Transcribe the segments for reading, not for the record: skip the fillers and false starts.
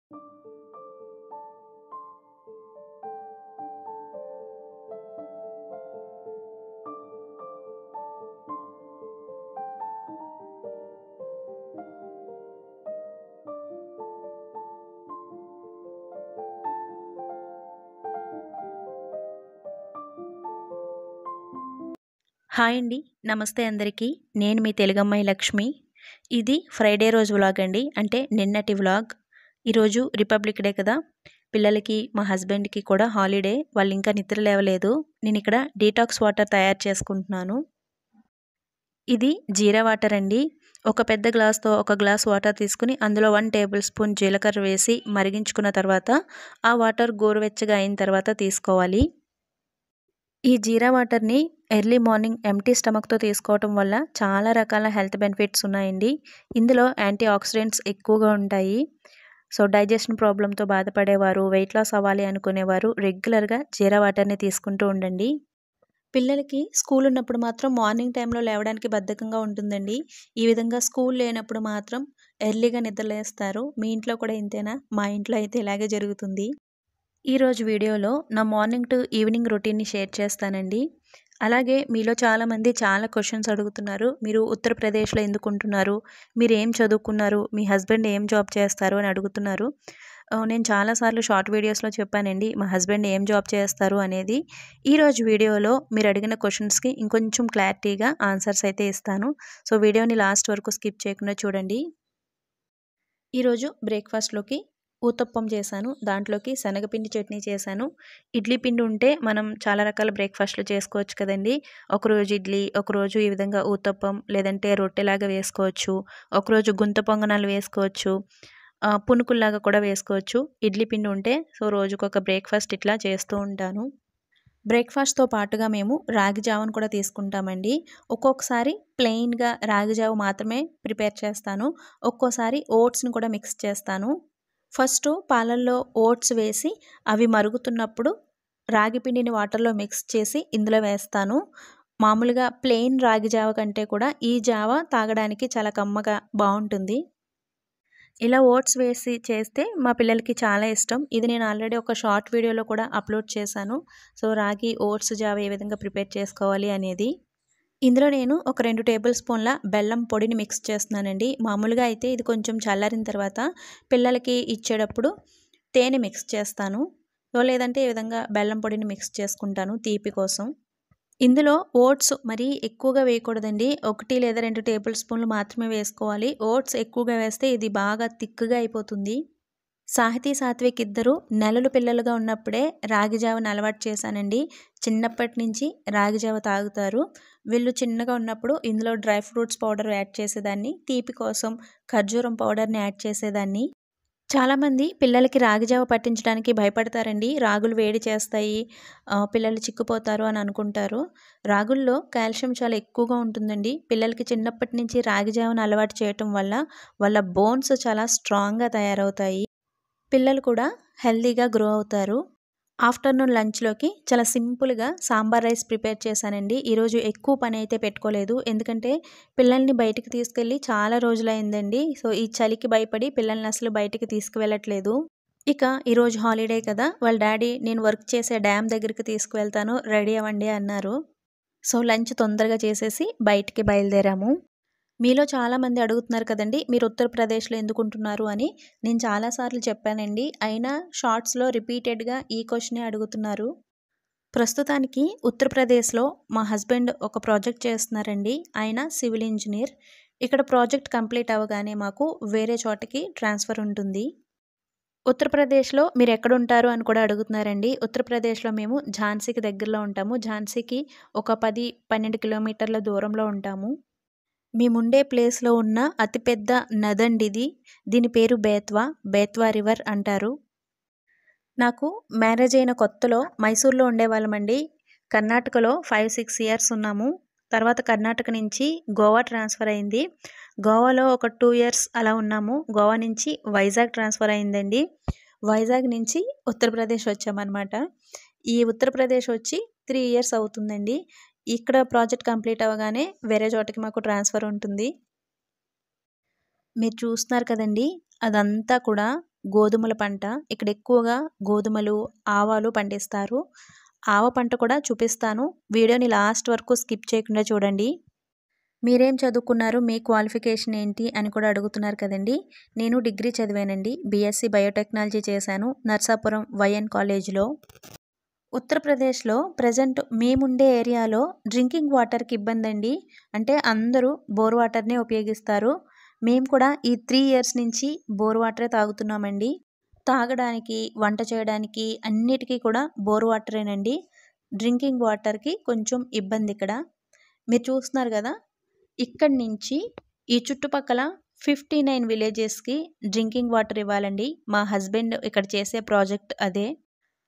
Hi అండి. నమస్తే అందరికీ. నేను మీ తెలుగమ్మాయి లక్ష్మి. ఇది ఫ్రైడే రోజు వ్లాగ్ అండి. అంటే నిన్నటి వ్లాగ్. ఈరోజు రిపబ్లిక్ డే కదా, పిల్లలకి మా హస్బెండ్కి కూడా హాలిడే. వాళ్ళు ఇంకా నిద్ర లేవలేదు. నేను ఇక్కడ డీటాక్స్ వాటర్ తయారు చేసుకుంటున్నాను. ఇది జీరా వాటర్ అండి. ఒక పెద్ద గ్లాస్తో ఒక గ్లాస్ వాటర్ తీసుకుని అందులో 1 టేబుల్ స్పూన్ జీలకర్ర వేసి మరిగించుకున్న తర్వాత ఆ వాటర్ గోరువెచ్చగా అయిన తర్వాత తీసుకోవాలి. ఈ జీరా వాటర్ని ఎర్లీ మార్నింగ్ ఎంప్టీ స్టమక్తో తీసుకోవటం వల్ల చాలా రకాల హెల్త్ బెనిఫిట్స్ ఉన్నాయండి. ఇందులో యాంటీ ఆక్సిడెంట్స్ ఎక్కువగా ఉంటాయి. సో డైజెషన్ ప్రాబ్లంతో బాధపడేవారు, వెయిట్ లాస్ అవ్వాలి అనుకునేవారు రెగ్యులర్గా జీరా వాటర్ని తీసుకుంటూ ఉండండి. పిల్లలకి స్కూల్ ఉన్నప్పుడు మాత్రం మార్నింగ్ టైంలో లేవడానికి బద్ధకంగా ఉంటుందండి. ఈ విధంగా స్కూల్ లేనప్పుడు మాత్రం ఎర్లీగా నిద్రలేస్తారు. మీ ఇంట్లో కూడా ఇంతేనా? మా ఇంట్లో అయితే ఇలాగే జరుగుతుంది. ఈరోజు వీడియోలో నా మార్నింగ్ టు ఈవినింగ్ రొటీన్ని షేర్ చేస్తానండి. అలాగే మీలో చాలామంది చాలా క్వశ్చన్స్ అడుగుతున్నారు. మీరు ఉత్తరప్రదేశ్లో ఎందుకు ఉంటున్నారు? మీరు ఏం చదువుకున్నారు? మీ హస్బెండ్ ఏం జాబ్ చేస్తారు అని అడుగుతున్నారు. నేను చాలాసార్లు షార్ట్ వీడియోస్లో చెప్పానండి మా హస్బెండ్ ఏం జాబ్ చేస్తారు అనేది. ఈరోజు వీడియోలో మీరు అడిగిన క్వశ్చన్స్కి ఇంకొంచెం క్లారిటీగా ఆన్సర్స్ అయితే ఇస్తాను. సో వీడియోని లాస్ట్ వరకు స్కిప్ చేయకుండా చూడండి. ఈరోజు బ్రేక్ఫాస్ట్లోకి ఊతప్పం చేశాను. దాంట్లోకి శనగపిండి చట్నీ చేశాను. ఇడ్లీ పిండి ఉంటే మనం చాలా రకాల బ్రేక్ఫాస్ట్లు చేసుకోవచ్చు కదండి. ఒకరోజు ఇడ్లీ, ఒకరోజు ఈ విధంగా ఊతప్పం, లేదంటే రొట్టెలాగా వేసుకోవచ్చు. ఒకరోజు గుంత పొంగనాలు వేసుకోవచ్చు. పునుకుల్లాగా కూడా వేసుకోవచ్చు ఇడ్లీ పిండి ఉంటే. సో రోజుకొక బ్రేక్ఫాస్ట్ ఇట్లా చేస్తూ ఉంటాను. బ్రేక్ఫాస్ట్తో పాటుగా మేము రాగి జావను కూడా తీసుకుంటామండి. ఒక్కొక్కసారి ప్లెయిన్గా రాగి జావ మాత్రమే ప్రిపేర్ చేస్తాను. ఒక్కోసారి ఓట్స్ని కూడా మిక్స్ చేస్తాను. ఫస్ట్ పాలల్లో ఓట్స్ వేసి అవి మరుగుతున్నప్పుడు రాగి పిండిని వాటర్లో మిక్స్ చేసి ఇందులో వేస్తాను. మామూలుగా ప్లెయిన్ రాగి జావ కంటే కూడా ఈ జావ తాగడానికి చాలా కమ్మగా బాగుంటుంది. ఇలా ఓట్స్ వేసి చేస్తే మా పిల్లలకి చాలా ఇష్టం. ఇది నేను ఆల్రెడీ ఒక షార్ట్ వీడియోలో కూడా అప్లోడ్ చేశాను. సో రాగి ఓట్స్ జావ ఏ విధంగా ప్రిపేర్ చేసుకోవాలి అనేది. ఇందులో నేను ఒక 2 టేబుల్ స్పూన్ల బెల్లం పొడిని మిక్స్ చేస్తున్నానండి. మామూలుగా అయితే ఇది కొంచెం చల్లారిన తర్వాత పిల్లలకి ఇచ్చేటప్పుడు తేనె మిక్స్ చేస్తాను. సో లేదంటే ఈ విధంగా బెల్లం పొడిని మిక్స్ చేసుకుంటాను తీపి కోసం. ఇందులో ఓట్స్ మరీ ఎక్కువగా వేయకూడదండి. 1 లేదా 2 టేబుల్ స్పూన్లు మాత్రమే వేసుకోవాలి. ఓట్స్ ఎక్కువగా వేస్తే ఇది బాగా థిక్గా అయిపోతుంది. సాహితీ, సాత్విక్ ఇద్దరు నెలలు పిల్లలుగా ఉన్నప్పుడే రాగి జావను అలవాటు చేశానండి. చిన్నప్పటి నుంచి రాగి జావ తాగుతారు. వీళ్ళు చిన్నగా ఉన్నప్పుడు ఇందులో డ్రై ఫ్రూట్స్ పౌడర్ యాడ్ చేసేదాన్ని. తీపి కోసం ఖర్జూరం పౌడర్ని యాడ్ చేసేదాన్ని. చాలామంది పిల్లలకి రాగి జావ పట్టించడానికి భయపడతారండి. రాగులు వేడి చేస్తాయి, పిల్లలు చిక్కుపోతారు అని అనుకుంటారు. రాగుల్లో కాల్షియం చాలా ఎక్కువగా ఉంటుందండి. పిల్లలకి చిన్నప్పటి నుంచి రాగి జావను అలవాటు చేయటం వల్ల వాళ్ళ బోన్స్ చాలా స్ట్రాంగ్గా తయారవుతాయి. పిల్లలు కూడా హెల్తీగా గ్రో అవుతారు. ఆఫ్టర్నూన్ లంచ్లోకి చాలా సింపుల్గా సాంబార్ రైస్ ప్రిపేర్ చేశానండి. ఈరోజు ఎక్కువ పని అయితే పెట్టుకోలేదు. ఎందుకంటే పిల్లల్ని బయటికి తీసుకెళ్ళి చాలా రోజులైందండి. సో ఈ చలికి భయపడి పిల్లల్ని అసలు బయటికి తీసుకువెళ్ళట్లేదు. ఇక ఈరోజు హాలిడే కదా, వాళ్ళ డాడీ నేను వర్క్ చేసే డ్యామ్ దగ్గరికి తీసుకువెళ్తాను, రెడీ అవ్వండి అన్నారు. సో లంచ్ తొందరగా చేసేసి బయటికి బయలుదేరాము. మీలో చాలామంది అడుగుతున్నారు కదండి మీరు ఉత్తరప్రదేశ్లో ఎందుకు ఉంటున్నారు అని. నేను చాలాసార్లు చెప్పానండి. అయినా షార్ట్స్లో రిపీటెడ్గా ఈ క్వశ్చనే అడుగుతున్నారు. ప్రస్తుతానికి ఉత్తరప్రదేశ్లో మా హస్బెండ్ ఒక ప్రాజెక్ట్ చేస్తున్నారండి. ఆయన సివిల్ ఇంజనీర్. ఇక్కడ ప్రాజెక్ట్ కంప్లీట్ అవ్వగానే మాకు వేరే చోటకి ట్రాన్స్ఫర్ ఉంటుంది. ఉత్తరప్రదేశ్లో మీరు ఎక్కడ ఉంటారు అని కూడా అడుగుతున్నారండి. ఉత్తరప్రదేశ్లో మేము ఝాన్సీకి దగ్గరలో ఉంటాము. ఝాన్సీకి ఒక 10-12 కిలోమీటర్ల దూరంలో ఉంటాము. మేముండే ప్లేస్లో ఉన్న అతిపెద్ద నదండి ఇది. దీని పేరు బేత్వా రివర్ అంటారు. నాకు మ్యారేజ్ అయిన కొత్తలో మైసూర్లో ఉండేవాళ్ళమండి. కర్ణాటకలో 5-6 ఇయర్స్ ఉన్నాము. తర్వాత కర్ణాటక నుంచి గోవా ట్రాన్స్ఫర్ అయింది. గోవాలో ఒక 2 ఇయర్స్ అలా ఉన్నాము. గోవా నుంచి వైజాగ్ ట్రాన్స్ఫర్ అయిందండి. వైజాగ్ నుంచి ఉత్తరప్రదేశ్ వచ్చామన్నమాట. ఈ ఉత్తరప్రదేశ్ వచ్చి 3 ఇయర్స్ అవుతుందండి. ఇక్కడ ప్రాజెక్ట్ కంప్లీట్ అవ్వగానే వేరే చోటకి మాకు ట్రాన్స్ఫర్ ఉంటుంది. మీరు చూస్తున్నారు కదండి, అదంతా కూడా గోధుమల పంట. ఇక్కడ ఎక్కువగా గోధుమలు, ఆవాలు పండిస్తారు. ఆవ పంట కూడా చూపిస్తాను. వీడియోని లాస్ట్ వరకు స్కిప్ చేయకుండా చూడండి. మీరేం చదువుకున్నారు, మీ క్వాలిఫికేషన్ ఏంటి అని కూడా అడుగుతున్నారు కదండి. నేను డిగ్రీ చదివానండి. బీఎస్సీ బయోటెక్నాలజీ చేశాను నర్సాపురం వైఎన్ కాలేజ్లో. ఉత్తరప్రదేశ్లో ప్రజెంట్ మేముండే ఏరియాలో డ్రింకింగ్ వాటర్కి ఇబ్బంది అండి. అంటే అందరూ బోర్ వాటర్నే ఉపయోగిస్తారు. మేము కూడా ఈ 3 ఇయర్స్ నుంచి బోర్ వాటరే తాగుతున్నామండి. తాగడానికి, వంట చేయడానికి అన్నిటికీ కూడా బోర్ వాటరేనండి. డ్రింకింగ్ వాటర్కి కొంచెం ఇబ్బంది ఇక్కడ. మీరు చూస్తున్నారు కదా, ఇక్కడి నుంచి ఈ చుట్టుపక్కల 59 విలేజెస్కి డ్రింకింగ్ వాటర్ ఇవ్వాలండి. మా హస్బెండ్ ఇక్కడ చేసే ప్రాజెక్ట్ అదే.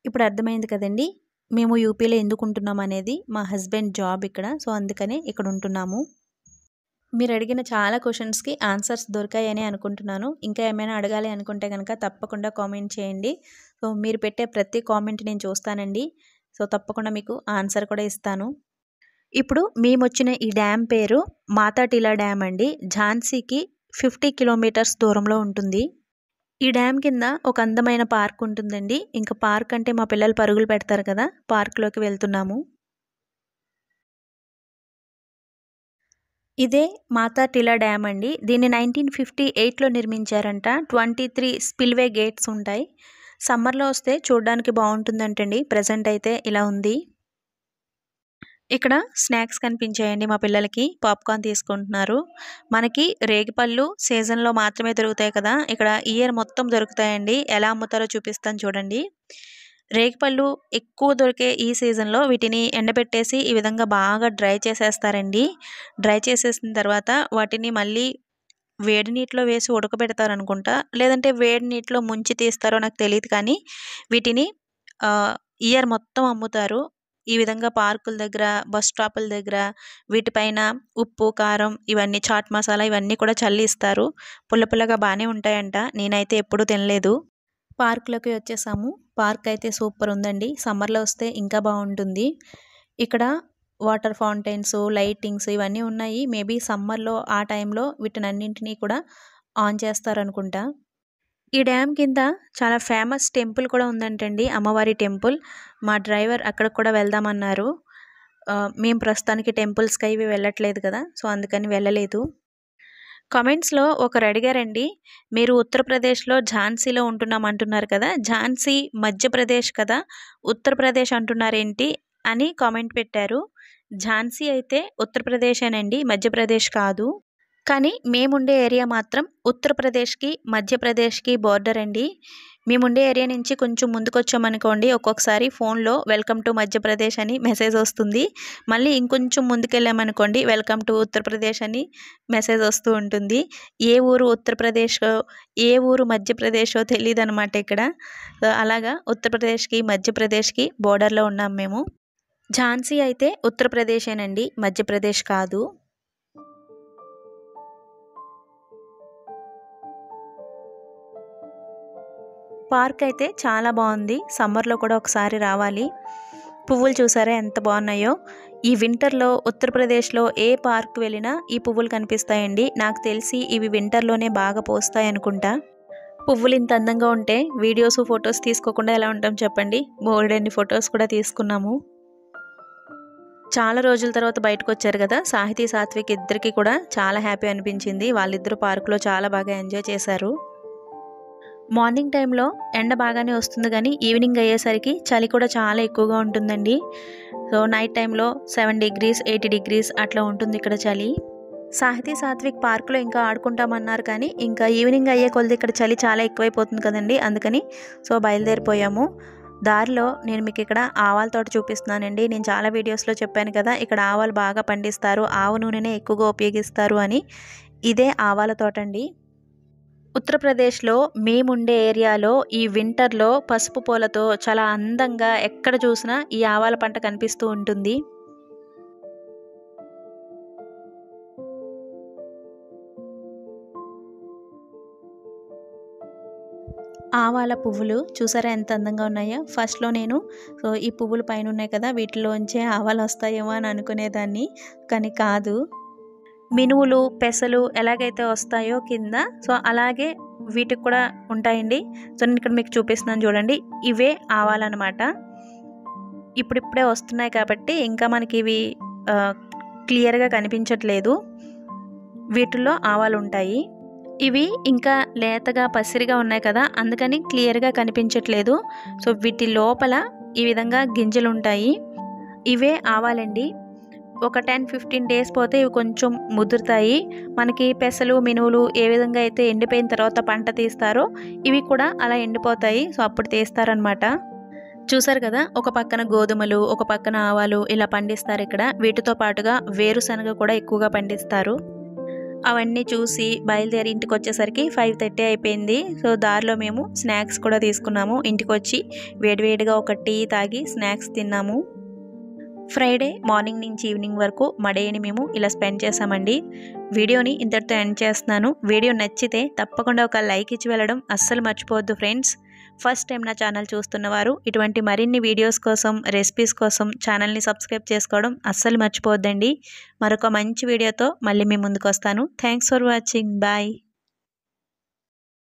ఇప్పుడు అర్థమైంది కదండి మేము యూపీలో ఎందుకు ఉంటున్నాం అనేది. మా హస్బెండ్ జాబ్ ఇక్కడ, సో అందుకనే ఇక్కడ ఉంటున్నాము. మీరు అడిగిన చాలా క్వశ్చన్స్కి ఆన్సర్స్ దొరికాయని అనుకుంటున్నాను. ఇంకా ఏమైనా అడగాలి అనుకుంటే కనుక తప్పకుండా కామెంట్ చేయండి. సో మీరు పెట్టే ప్రతి కామెంట్ నేను చూస్తానండి. సో తప్పకుండా మీకు ఆన్సర్ కూడా ఇస్తాను. ఇప్పుడు మేము వచ్చిన ఈ డ్యామ్ పేరు మాతాటిలా డ్యామ్ అండి. ఝాన్సీకి 50 కిలోమీటర్స్ దూరంలో ఉంటుంది. ఈ డ్యామ్ కింద ఒక అందమైన పార్క్ ఉంటుందండి. ఇంకా పార్క్ అంటే మా పిల్లలు పరుగులు పెడతారు కదా, పార్క్లోకి వెళ్తున్నాము. ఇదే మాతాటిలా డ్యామ్ అండి. దీన్ని 1958లో నిర్మించారంట. 23 స్పిల్వే గేట్స్ ఉంటాయి. సమ్మర్లో వస్తే చూడడానికి బాగుంటుందంటండి. ప్రజెంట్ అయితే ఇలా ఉంది. ఇక్కడ స్నాక్స్ కనిపించాయండి. మా పిల్లలకి పాప్కార్న్ తీసుకుంటున్నారు. మనకి రేగిపళ్ళు సీజన్లో మాత్రమే దొరుకుతాయి కదా, ఇక్కడ ఇయర్ మొత్తం దొరుకుతాయండి. ఎలా అమ్ముతారో చూపిస్తాను చూడండి. రేగిపళ్ళు ఎక్కువ దొరికే ఈ సీజన్లో వీటిని ఎండబెట్టేసి ఈ విధంగా బాగా డ్రై చేసేస్తారండి. డ్రై చేసేసిన తర్వాత వాటిని మళ్ళీ వేడి నీటిలో వేసి ఉడకబెడతారు అనుకుంటా, లేదంటే వేడి నీటిలో ముంచి తీస్తారో నాకు తెలియదు. కానీ వీటిని ఇయర్ మొత్తం అమ్ముతారు. ఈ విధంగా పార్కుల దగ్గర, బస్ స్టాపుల దగ్గర వీటిపైన ఉప్పు, కారం, ఇవన్నీ చాట్ మసాలా ఇవన్నీ కూడా చల్లి ఇస్తారు. పుల్ల పుల్లగా బాగానే ఉంటాయంట. నేనైతే ఎప్పుడూ తినలేదు. పార్క్లోకి వచ్చేసాము. పార్క్ అయితే సూపర్ ఉందండి. సమ్మర్లో వస్తే ఇంకా బాగుంటుంది. ఇక్కడ వాటర్ ఫౌంటైన్స్, లైటింగ్స్ ఇవన్నీ ఉన్నాయి. మేబీ సమ్మర్లో ఆ టైంలో వీటినన్నింటినీ కూడా ఆన్ చేస్తారనుకుంటా. ఈ డ్యామ్ కింద చాలా ఫేమస్ టెంపుల్ కూడా ఉందంటండి, అమ్మవారి టెంపుల్. మా డ్రైవర్ అక్కడికి కూడా వెళ్దామన్నారు. మేము ప్రస్తుతానికి టెంపుల్స్కి అవి వెళ్ళట్లేదు కదా, సో అందుకని వెళ్ళలేదు. కామెంట్స్లో ఒకరు అడిగారండి, మీరు ఉత్తరప్రదేశ్లో ఝాన్సీలో ఉంటున్నాం అంటున్నారు కదా, ఝాన్సీ మధ్యప్రదేశ్ కదా, ఉత్తరప్రదేశ్ అంటున్నారేంటి అని కామెంట్ పెట్టారు. ఝాన్సీ అయితే ఉత్తరప్రదేశేనండి, మధ్యప్రదేశ్ కాదు. కానీ మేముండే ఏరియా మాత్రం ఉత్తరప్రదేశ్కి మధ్యప్రదేశ్కి బోర్డర్ అండి. మేముండే ఏరియా నుంచి కొంచెం ముందుకు వచ్చామనుకోండి, ఒక్కొక్కసారి ఫోన్లో వెల్కమ్ టు మధ్యప్రదేశ్ అని మెసేజ్ వస్తుంది. మళ్ళీ ఇంకొంచెం ముందుకెళ్ళామనుకోండి వెల్కమ్ టు ఉత్తరప్రదేశ్ అని మెసేజ్ వస్తూ ఉంటుంది. ఏ ఊరు ఉత్తరప్రదేశో ఏ ఊరు మధ్యప్రదేశో తెలియదు అనమాట ఇక్కడ. అలాగా ఉత్తరప్రదేశ్కి మధ్యప్రదేశ్కి బోర్డర్లో ఉన్నాం మేము. ఝాన్సీ అయితే ఉత్తరప్రదేశేనండి, మధ్యప్రదేశ్ కాదు. పార్క్ అయితే చాలా బాగుంది. సమ్మర్లో కూడా ఒకసారి రావాలి. పువ్వులు చూసారా ఎంత బాగున్నాయో. ఈ వింటర్లో ఉత్తరప్రదేశ్లో ఏ పార్క్ వెళ్ళినా ఈ పువ్వులు కనిపిస్తాయండి. నాకు తెలిసి ఇవి వింటర్లోనే బాగా పోస్తాయి అనుకుంటా. పువ్వులు ఇంత అందంగా ఉంటే వీడియోస్, ఫొటోస్ తీసుకోకుండా ఎలా ఉంటాం చెప్పండి. బోల్డన్ని ఫొటోస్ కూడా తీసుకున్నాము. చాలా రోజుల తర్వాత బయటకు వచ్చారు కదా, సాహితీ, సాత్విక్ ఇద్దరికి కూడా చాలా హ్యాపీ అనిపించింది. వాళ్ళిద్దరూ పార్కులో చాలా బాగా ఎంజాయ్ చేశారు. మార్నింగ్ టైంలో ఎండ బాగానే వస్తుంది, కానీ ఈవినింగ్ అయ్యేసరికి చలి కూడా చాలా ఎక్కువగా ఉంటుందండి. సో నైట్ టైంలో 7 degrees 8 degrees అట్లా ఉంటుంది ఇక్కడ చలి. సాహితీ, సాత్విక్ పార్కులో ఇంకా ఆడుకుంటామన్నారు, కానీ ఇంకా ఈవినింగ్ అయ్యే కొలది ఇక్కడ చలి చాలా ఎక్కువైపోతుంది కదండి, అందుకని సో బయలుదేరిపోయాము. దారిలో నేను మీకు ఇక్కడ ఆవాల తోట చూపిస్తున్నానండి. నేను చాలా వీడియోస్లో చెప్పాను కదా, ఇక్కడ ఆవాలు బాగా పండిస్తారు, ఆవ నూనెనే ఎక్కువగా ఉపయోగిస్తారు అని. ఇదే ఆవాల తోట అండి. ఉత్తరప్రదేశ్లో మేముండే ఏరియాలో ఈ వింటర్లో పసుపు పూలతో చాలా అందంగా ఎక్కడ చూసినా ఈ ఆవాల పంట కనిపిస్తూ ఉంటుంది. ఆవాల పువ్వులు చూసారా ఎంత అందంగా ఉన్నాయో. ఫస్ట్లో నేను సో ఈ పువ్వులు పైన ఉన్నాయి కదా, వీటిలోంచే ఆవాలు వస్తాయేమో అని అనుకునేదాన్ని, కానీ కాదు. మినువులు, పెసలు ఎలాగైతే వస్తాయో కింద, సో అలాగే వీటికి కూడా ఉంటాయండి. సో నేను ఇక్కడ మీకు చూపిస్తున్నాను చూడండి, ఇవే ఆవాలన్నమాట. ఇప్పుడిప్పుడే వస్తున్నాయి కాబట్టి ఇంకా మనకి ఇవి క్లియర్గా కనిపించట్లేదు. వీటిల్లో ఆవాలు ఉంటాయి. ఇవి ఇంకా లేతగా పసిరిగా ఉన్నాయి కదా, అందుకని క్లియర్గా కనిపించట్లేదు. సో వీటి లోపల ఈ విధంగా గింజలు ఉంటాయి. ఇవే ఆవాలండి. ఒక 10-15 డేస్ పోతే ఇవి కొంచెం ముదురుతాయి. మనకి పెసలు మినువులు ఏ విధంగా అయితే ఎండిపోయిన తర్వాత పంట తీస్తారో ఇవి కూడా అలా ఎండిపోతాయి. సో అప్పుడు తీస్తారనమాట. చూసారు కదా, ఒక పక్కన గోధుమలు, ఒక పక్కన ఆవాలు ఇలా పండిస్తారు ఇక్కడ. వీటితో పాటుగా వేరుశనగ కూడా ఎక్కువగా పండిస్తారు. అవన్నీ చూసి బయలుదేరి ఇంటికి వచ్చేసరికి 5:30 అయిపోయింది. సో దారిలో మేము స్నాక్స్ కూడా తీసుకున్నాము. ఇంటికి వచ్చి వేడివేడిగా ఒక టీ తాగి స్నాక్స్ తిన్నాము. ఫ్రైడే మార్నింగ్ నుంచి ఈవినింగ్ వరకు మా డేని మేము ఇలా స్పెండ్ చేసామండి. వీడియోని ఇంతటితో ఎండ్ చేస్తున్నాను. వీడియో నచ్చితే తప్పకుండా ఒక లైక్ ఇచ్చి వెళ్ళడం అస్సలు మర్చిపోవద్దు ఫ్రెండ్స్. ఫస్ట్ టైం నా ఛానల్ చూస్తున్నవారు ఇటువంటి మరిన్ని వీడియోస్ కోసం, రెసిపీస్ కోసం ఛానల్ని సబ్స్క్రైబ్ చేసుకోవడం అస్సలు మర్చిపోవద్దండి. మరొక మంచి వీడియోతో మళ్ళీ మీ ముందుకు వస్తాను. Thanks for watching. బాయ్.